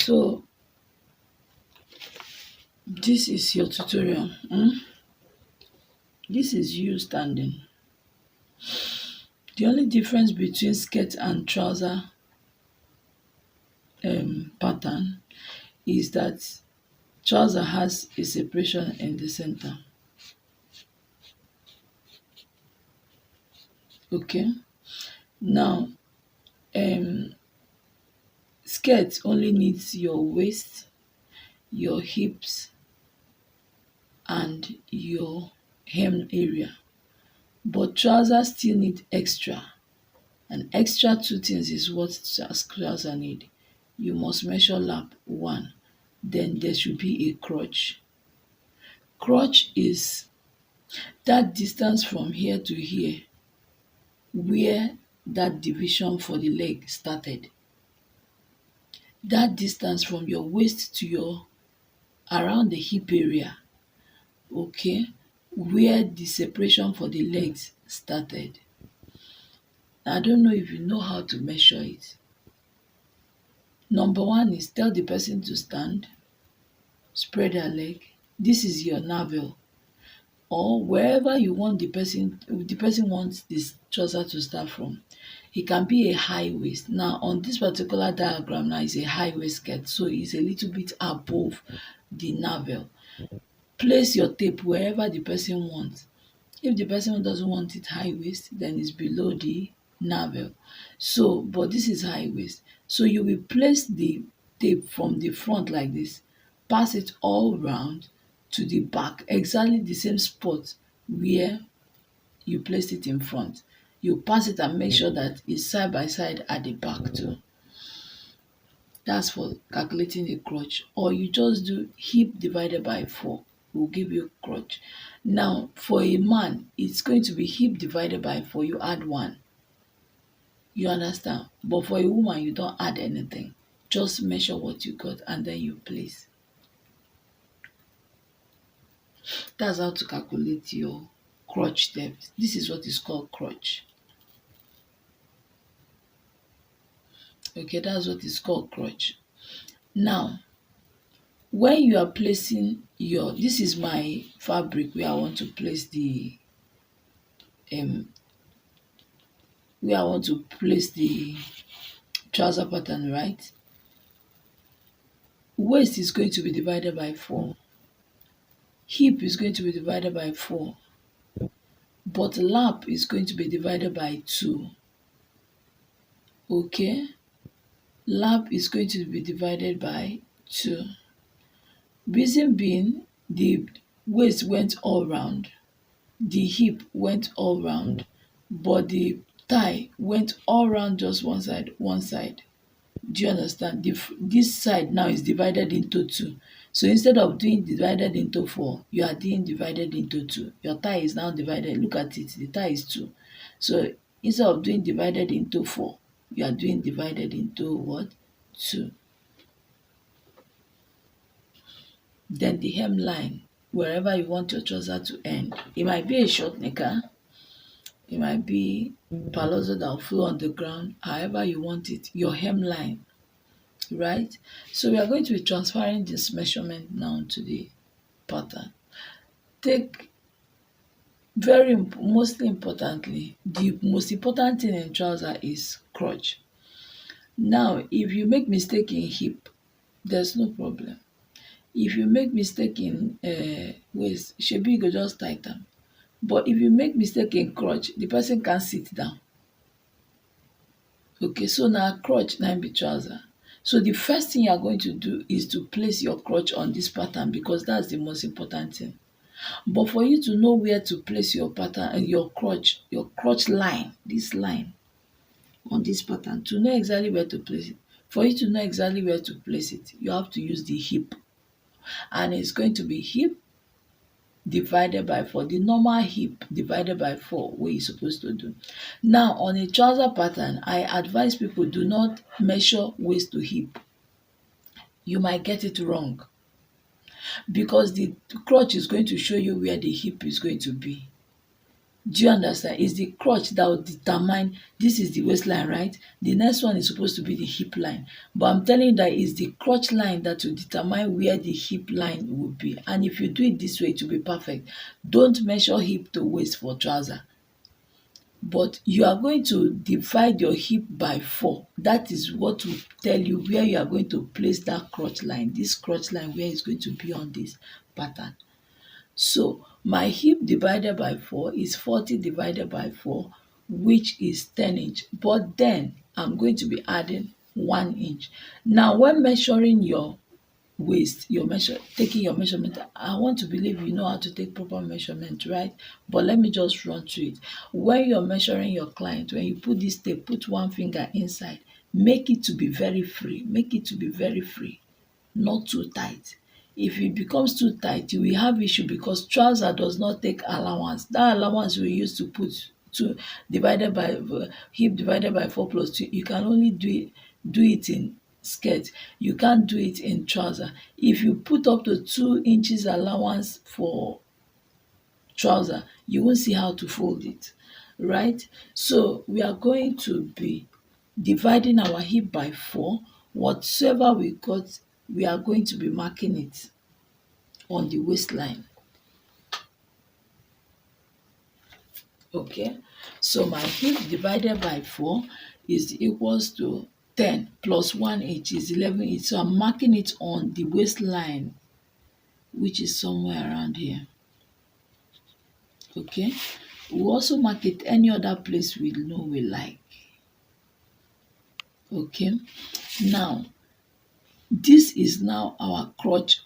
So this is your tutorial. This is you standing. The only difference between skirt and trouser pattern is that trouser has a separation in the center. Okay. Now, um, skirt only needs your waist, your hips, and your hem area. But trousers still need extra. And extra two things is what trouser need. You must measure lap one. Then there should be a crotch. Crotch is that distance from here to here where that division for the leg started. That distance from your waist to your around the hip area, okay, where the separation for the legs started. I don't know if you know how to measure it. Number one is tell the person to stand, spread their leg. This is your navel. Or wherever you want the person wants this trouser to start from. It can be a high waist. Now on this particular diagram now is a high waist skirt, so it's a little bit above the navel. Place your tape wherever the person wants. If the person doesn't want it high waist, then it's below the navel. So, but this is high waist. So you will place the tape from the front like this, pass it all round to the back, exactly the same spot where you placed it in front. You pass it and make sure that it's side by side at the back too. That's for calculating the crotch. Or you just do hip divided by 4 will give you crotch. Now, for a man, it's going to be hip divided by 4. You add 1. You understand? But for a woman, you don't add anything. Just measure what you got and then you place. That's how to calculate your crotch depth. This is what is called crotch. Okay, that's what is called crotch. Now, when you are placing your, this is my fabric where I want to place the um where I want to place the trouser pattern, right? Waist is going to be divided by 4. Hip is going to be divided by 4. But lap is going to be divided by 2. Okay? Lap is going to be divided by 2. Reason being, the waist went all round, the hip went all round, but the thigh went all round just one side, one side. Do you understand? This side now is divided into 2. So instead of doing divided into 4, you are doing divided into 2. Your thigh is now divided. Look at it. The thigh is 2. So instead of doing divided into 4, you are doing divided into what? 2. Then the hemline, wherever you want your trouser to end. It might be a short knicker. It might be palazzo that will flow on the ground. However you want it. Your hemline. Right? So we are going to be transferring this measurement now to the pattern. Take mostly importantly, the most important thing in trouser is crotch. Now, if you make mistake in hip, there's no problem. If you make mistake in waist, shebi you go just tighten. But if you make mistake in crotch, the person can sit down. Okay, so now crotch now be trouser. So the first thing you are going to do is to place your crotch on this pattern because that's the most important thing. But for you to know where to place your pattern and your crotch line, this line on this pattern, to know exactly where to place it. For you to know exactly where to place it, you have to use the hip. And it's going to be hip divided by 4. The normal hip divided by 4 what you're supposed to do. Now on a trouser pattern, I advise people do not measure waist to hip. You might get it wrong because the crotch is going to show you where the hip is going to be. Do you understand? It's the crotch that will determine this is the waistline, right? The next one is supposed to be the hip line. But I'm telling you that it's the crotch line that will determine where the hip line will be. And if you do it this way, it will be perfect. Don't measure hip to waist for trouser. But you are going to divide your hip by 4. That is what will tell you where you are going to place that crotch line. This crotch line where it's going to be on this pattern. So my hip divided by 4 is 40 divided by 4, which is 10 inch. But then I'm going to be adding 1 inch. Now when measuring your waist, taking your measurement, I want to believe you know how to take proper measurement, right? But let me just run through it. When you're measuring your client, when you put this tape, put one finger inside, make it to be very free. Make it to be very free, not too tight. If it becomes too tight, you will have issue because trouser does not take allowance. That allowance we used to put to divided by hip divided by 4 plus 2, you can only do it in skirt. You can't do it in trouser. If you put up to 2 inches allowance for trouser, you won't see how to fold it, right? So we are going to be dividing our hip by 4. Whatsoever we got, we are going to be marking it on the waistline. Okay, so my hip divided by 4 is equals to 10 plus 1 inch is 11 inch. So I'm marking it on the waistline, which is somewhere around here. Okay, we also mark it any other place we know we like. Okay, now this is now our crotch,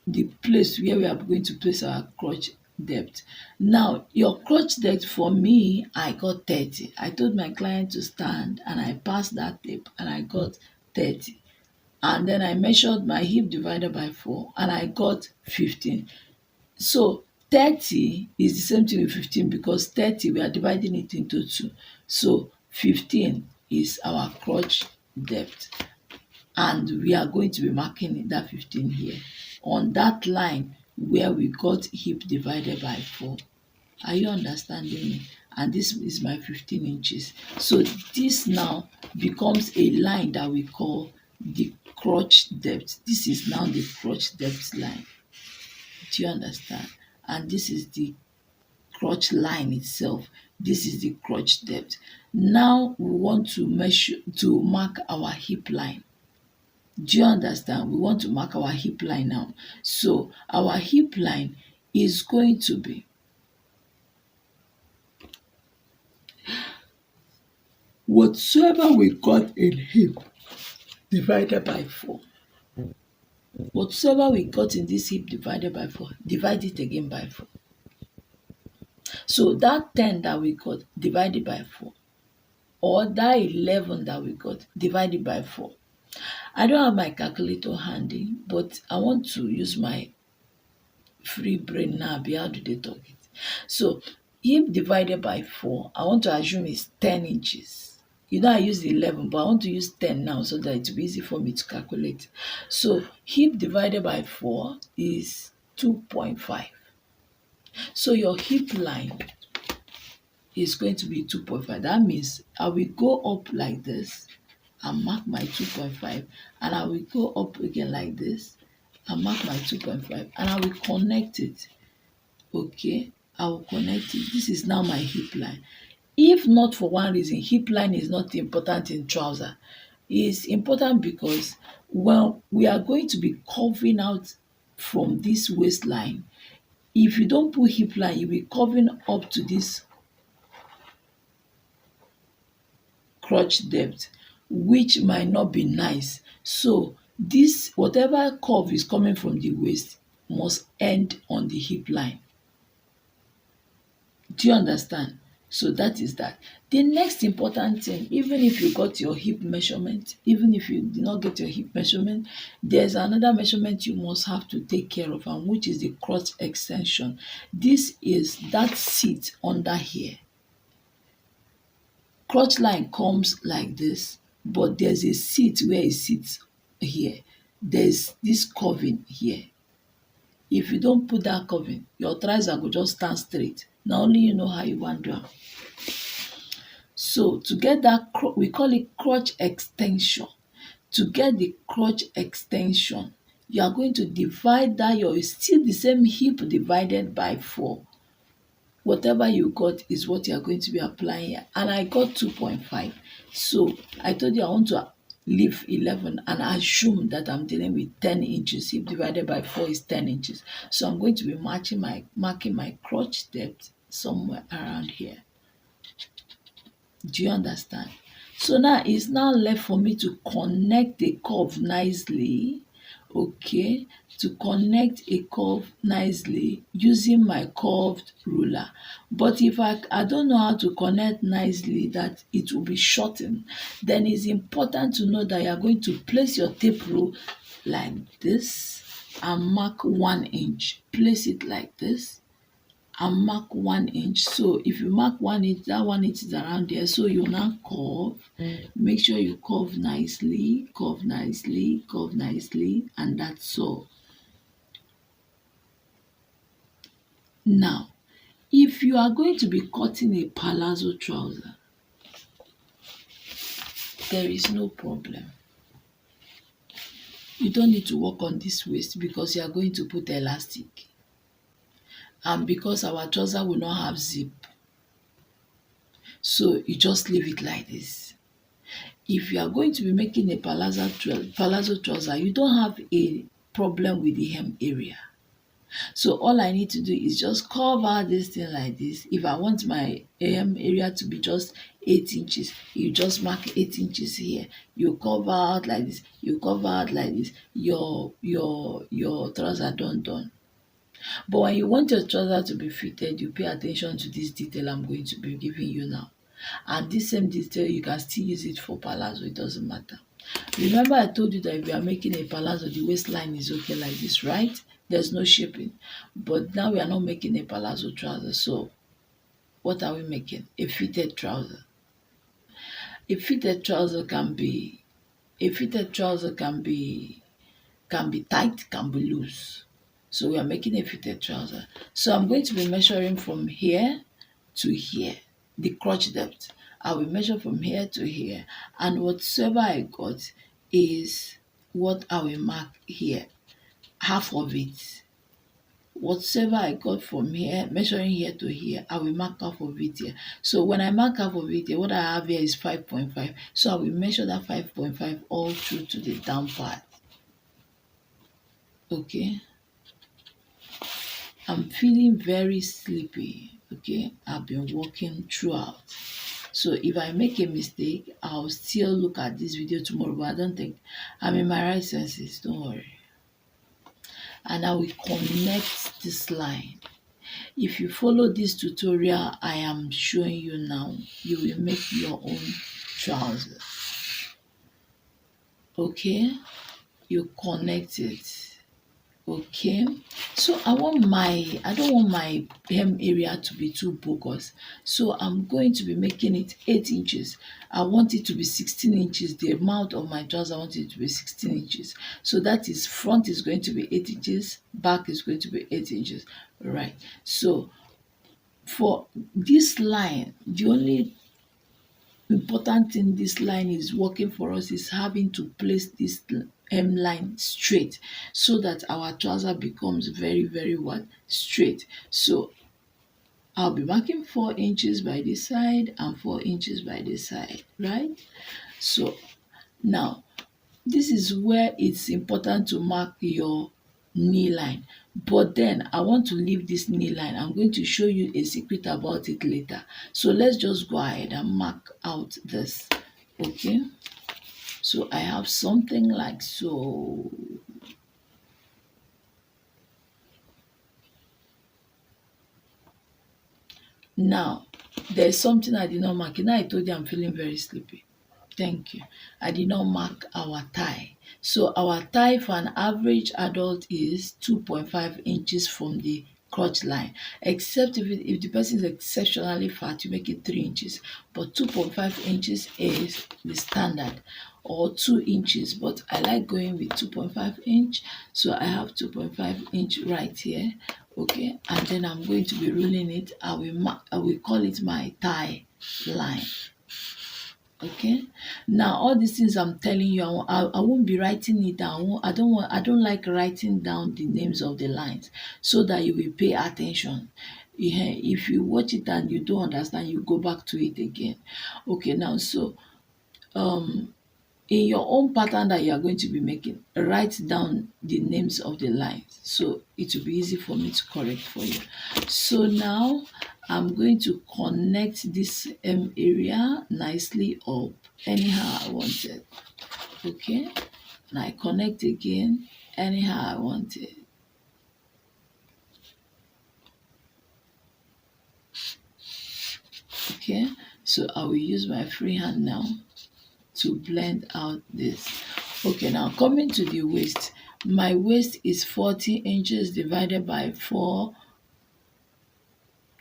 the place where we are going to place our crotch depth. Now your crotch depth for me, I got 30. I told my client to stand and I passed that tape and I got 30. And then I measured my hip divided by 4 and I got 15. So 30 is the same thing with 15 because 30 we are dividing it into 2. So 15 is our crotch depth. And we are going to be marking that 15 here on that line where we got hip divided by 4. Are you understanding me? And this is my 15 inches. So this now becomes a line that we call the crotch depth. This is now the crotch depth line. Do you understand? And this is the crotch line itself. This is the crotch depth. Now we want to mark our hip line. Do you understand? We want to mark our hip line now. So our hip line is going to be whatsoever we got in hip divided by 4. Whatsoever we got in this hip divided by 4, divide it again by 4. So that 10 that we got divided by 4, or that 11 that we got divided by 4. I don't have my calculator handy, but I want to use my free brain now. How do they talk it? So hip divided by 4, I want to assume is 10 inches. You know I used 11, but I want to use 10 now so that it will be easy for me to calculate. So hip divided by 4 is 2.5. So your hip line is going to be 2.5. That means I will go up like this and mark my 2.5, and I will go up again like this and mark my 2.5, and I will connect it. Okay, I will connect it. This is now my hip line. If not for one reason, hip line is not important in trouser. It's important because when we are going to be covering out from this waistline, if you don't put hip line, you'll be covering up to this crotch depth, which might not be nice. So this whatever curve is coming from the waist must end on the hip line. Do you understand? So that is that. The next important thing, even if you got your hip measurement, even if you did not get your hip measurement, there's another measurement you must have to take care of, and which is the crotch extension. This is that seat under here. Crotch line comes like this, but there's a seat where it sits here. There's this curving here. If you don't put that curving, your trouser go just stand straight. Now only you know how you want to do am. So to get that, we call it crotch extension. To get the crotch extension, you are going to divide that your, it's still the same hip divided by 4. Whatever you got is what you are going to be applying here. And I got 2.5. So I told you I want to leave 11 and assume that I'm dealing with 10 inches. Hip divided by 4 is 10 inches. So I'm going to be marking my crotch depth somewhere around here. Do you understand? So now it's now left for me to connect the curve nicely, okay? To connect a curve nicely using my curved ruler. But if I don't know how to connect nicely, that it will be shortened, then it's important to know that you are going to place your tape rule like this and mark 1 inch. Place it like this and mark 1 inch. So if you mark 1 inch, that 1 inch is around there. So you now curve. Make sure you curve nicely, curve nicely, curve nicely, and that's all. Now, if you are going to be cutting a palazzo trouser, there is no problem. You don't need to work on this waist because you are going to put elastic. And because our trouser will not have zip, so you just leave it like this. If you are going to be making a palazzo trouser, you don't have a problem with the hem area. So all I need to do is just cover this thing like this. If I want my hem area to be just 8 inches, you just mark 8 inches here. You cover out like this. You cover out like this. Your trouser done. But when you want your trouser to be fitted, you pay attention to this detail I'm going to be giving you now. And this same detail, you can still use it for palazzo, it doesn't matter. Remember I told you that if you are making a palazzo, the waistline is okay like this, right? There's no shaping. But now we are not making a palazzo trouser, so what are we making? A fitted trouser. A fitted trouser can be tight, can be loose. So we are making a fitted trouser. So I'm going to be measuring from here to here, the crotch depth. I will measure from here to here, and whatsoever I got is what I will mark here, half of it. Whatever I got from here, measuring here to here, I will mark half of it here. So when I mark half of it here, what I have here is 5.5. So I will measure that 5.5 all through to the down part. Okay. I'm feeling very sleepy, okay? I've been working throughout. So if I make a mistake, I'll still look at this video tomorrow, but I don't think I'm in my right senses, don't worry. And I will connect this line. If you follow this tutorial I am showing you now, you will make your own trouser. Okay? You connect it. Okay, so I don't want my hem area to be too bogus. So I'm going to be making it 8 inches. I want it to be 16 inches. The amount of my trouser, I want it to be 16 inches. So that is, front is going to be 8 inches, back is going to be 8 inches. Right. So for this line, the only important thing this line is working for us is having to place this hemline straight so that our trouser becomes very, very straight. So I'll be marking 4 inches by this side and 4 inches by this side, right? So now this is where it's important to mark your knee line. But then I want to leave this knee line. I'm going to show you a secret about it later. So let's just go ahead and mark out this. Okay. So I have something like so. Now, there's something I did not mark. Now I told you I'm feeling very sleepy. Thank you. I did not mark our thigh. So our thigh for an average adult is 2.5 inches from the crotch line. Except if the person is exceptionally fat, you make it 3 inches. But 2.5 inches is the standard, or 2 inches. But I like going with 2.5 inch. So I have 2.5 inch right here. Okay, and then I'm going to be rolling it. I will call it my tie line. Okay, now all these things I'm telling you, I won't be writing it down. I don't like writing down the names of the lines so that you will pay attention. Yeah, if you watch it and you don't understand, you go back to it again. Okay, now so um in your own pattern that you are going to be making, write down the names of the lines so it will be easy for me to correct for you. So now I'm going to connect this area nicely up anyhow I want it. Okay, and I connect again anyhow I want it. Okay, so I will use my free hand now to blend out this. Okay, now coming to the waist. My waist is 40 inches divided by 4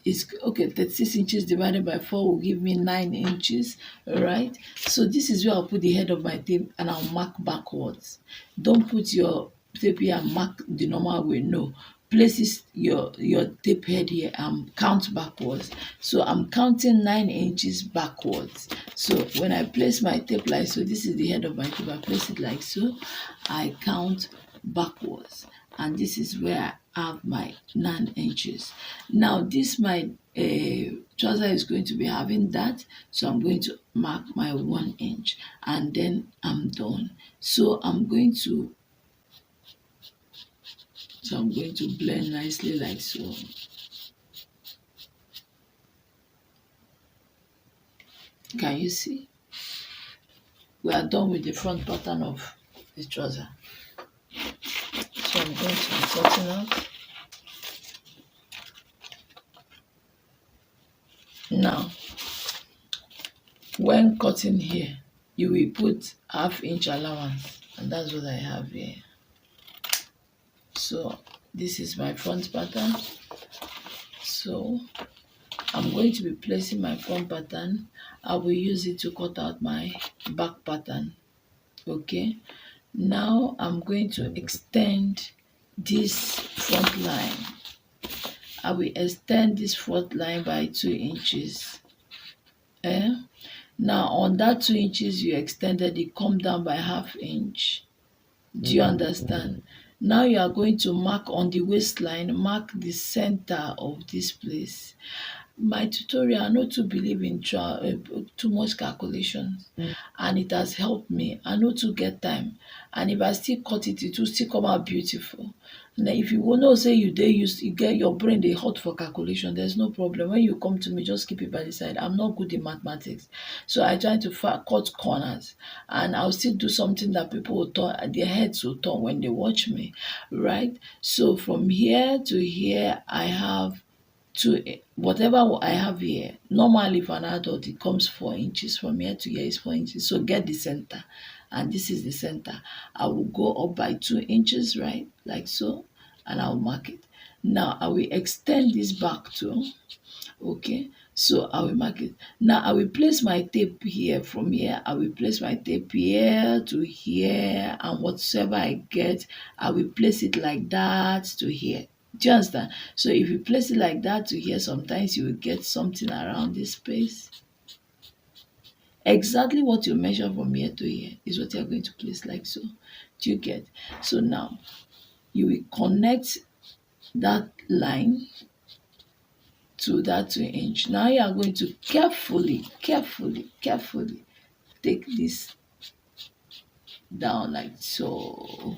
is okay. 36 inches divided by 4 will give me 9 inches. All right, so this is where I'll put the head of my tape and I'll mark backwards. Don't put your tape here and mark the normal way. No, places your tape head here and count backwards. So I'm counting 9 inches backwards. So when I place my tape like so, this is the head of my tape. I place it like so. I count backwards, and this is where I have my 9 inches. Now this my trouser is going to be having that, so I'm going to mark my 1 inch and then I'm done. I'm going to blend nicely like so. Can you see? We are done with the front pattern of the trouser. So I'm going to be cutting out. Now, when cutting here, you will put half-inch allowance, and that's what I have here. So this is my front pattern. So I'm going to be placing my front pattern. I will use it to cut out my back pattern. Okay, now I'm going to extend this front line. I will extend this front line by 2 inches. Now on that 2 inches you extended, it come down by half inch. Do you understand? Now you are going to mark on the waistline, mark the center of this place. My tutorial, I no too believe in too much calculations, and it has helped me. I no too get time, and if I still cut it, it will still come out beautiful. Now if you will know say you get your brain dey hot for calculation, there's no problem. When you come to me, just keep it by the side. I'm not good in mathematics, so I try to cut corners, and I'll still do something that people will turn, their heads will turn when they watch me, right? So from here to here, I have whatever I have here. Normally for an adult it comes 4 inches. From here to here is 4 inches. So get the center, and this is the center. I will go up by 2 inches, right, like so, and I'll mark it. Now I will extend this back too. Okay, so I will mark it. Now I will place my tape here. From here I will place my tape here to here, and whatsoever I get, I will place it like that to here. Do you understand? So if you place it like that to here, sometimes you will get something around this space. Exactly what you measure from here to here is what you're going to place like so. Do you get? So now you will connect that line to that 2 inch. Now you are going to carefully take this down like so.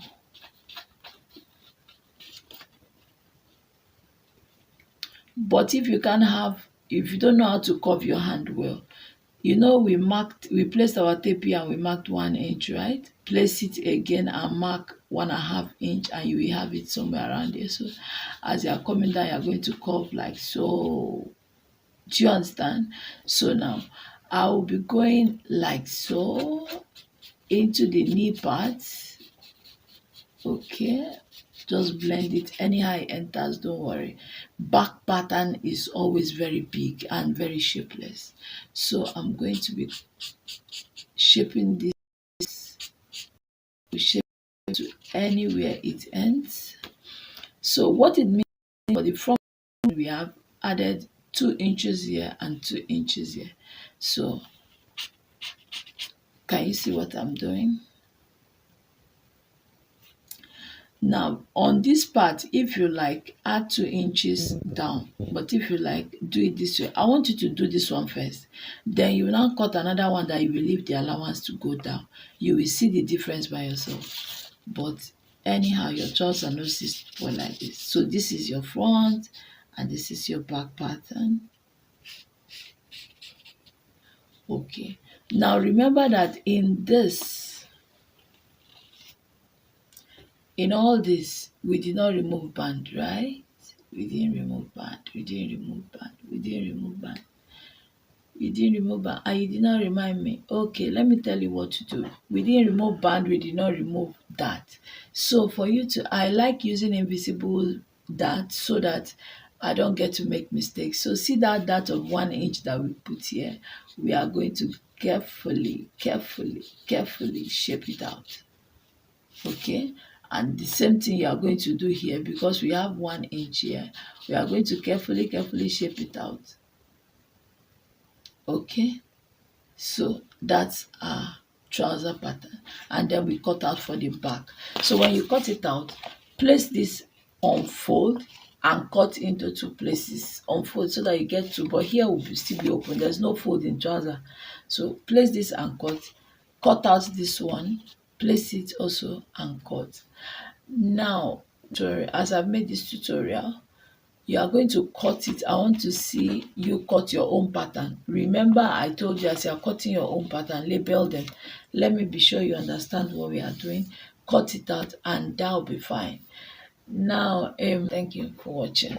But if you don't know how to curve your hand well, we placed our tape here and we marked 1 inch, right? Place it again and mark 1.5 inch, and you will have it somewhere around there. So as you are coming down, you are going to curve like so. Do you understand? So now I will be going like so into the knee part. Okay, just blend it anyhow it enters, don't worry. Back pattern is always very big and very shapeless, so I'm going to be shaping this to shape to anywhere it ends. So what it means for the front, we have added 2 inches here and 2 inches here. So can you see what I'm doing? Now on this part, if you like, add 2 inches down, but if you like, do it this way. I want you to do this one first, then you will now cut another one that you will leave the allowance to go down. You will see the difference by yourself. But anyhow, your trouser no see spoil like this. So this is your front and this is your back pattern. Okay, now remember that in all this, we did not remove band, right? We didn't remove band, we didn't remove band, we didn't remove band, we didn't remove band, and you did not remind me. Okay, let me tell you what to do. We didn't remove band, we did not remove that. So for you to, I like using invisible dart so that I don't get to make mistakes. So see that dart of 1 inch that we put here, we are going to carefully, carefully, carefully shape it out. Okay, and the same thing you are going to do here, because we have 1 inch here. We are going to carefully, carefully shape it out. Okay, so that's our trouser pattern, and then we cut out for the back. So when you cut it out, place this on fold and cut into 2 places on fold so that you get two, but here will still be open. There's no fold in trouser. So place this and cut out this one, place it also and cut. Now, as I've made this tutorial, you are going to cut it. I want to see you cut your own pattern. Remember, I told you as you are cutting your own pattern, label them. Let me be sure you understand what we are doing. Cut it out and that'll be fine. Now, thank you for watching.